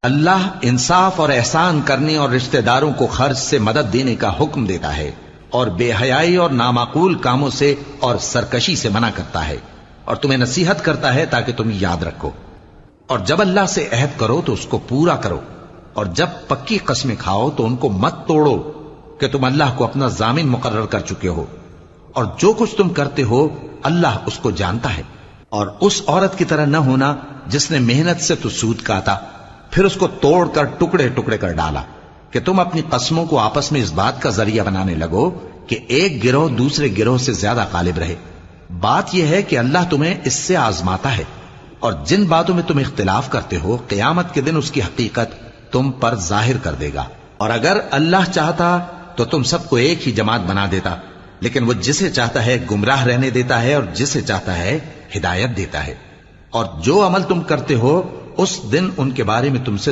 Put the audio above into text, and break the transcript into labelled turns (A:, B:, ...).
A: اللہ انصاف اور احسان کرنے اور رشتہ داروں کو خرچ سے مدد دینے کا حکم دیتا ہے، اور بے حیائی اور نامعقول کاموں سے اور سرکشی سے منع کرتا ہے، اور تمہیں نصیحت کرتا ہے تاکہ تم یاد رکھو۔ اور جب اللہ سے عہد کرو تو اس کو پورا کرو، اور جب پکی قسمیں کھاؤ تو ان کو مت توڑو کہ تم اللہ کو اپنا ضامن مقرر کر چکے ہو، اور جو کچھ تم کرتے ہو اللہ اس کو جانتا ہے۔ اور اس عورت کی طرح نہ ہونا جس نے محنت سے تو سود کاتا پھر اس کو توڑ کر ٹکڑے ٹکڑے کر ڈالا، کہ تم اپنی قسموں کو آپس میں اس بات کا ذریعہ بنانے لگو کہ ایک گروہ دوسرے گروہ سے زیادہ غالب رہے۔ بات یہ ہے کہ اللہ تمہیں اس سے آزماتا ہے، اور جن باتوں میں تم اختلاف کرتے ہو قیامت کے دن اس کی حقیقت تم پر ظاہر کر دے گا۔ اور اگر اللہ چاہتا تو تم سب کو ایک ہی جماعت بنا دیتا، لیکن وہ جسے چاہتا ہے گمراہ رہنے دیتا ہے اور جسے چاہتا ہے ہدایت دیتا ہے۔ اور جو عمل تم کرتے ہو اس دن ان کے بارے میں تم سے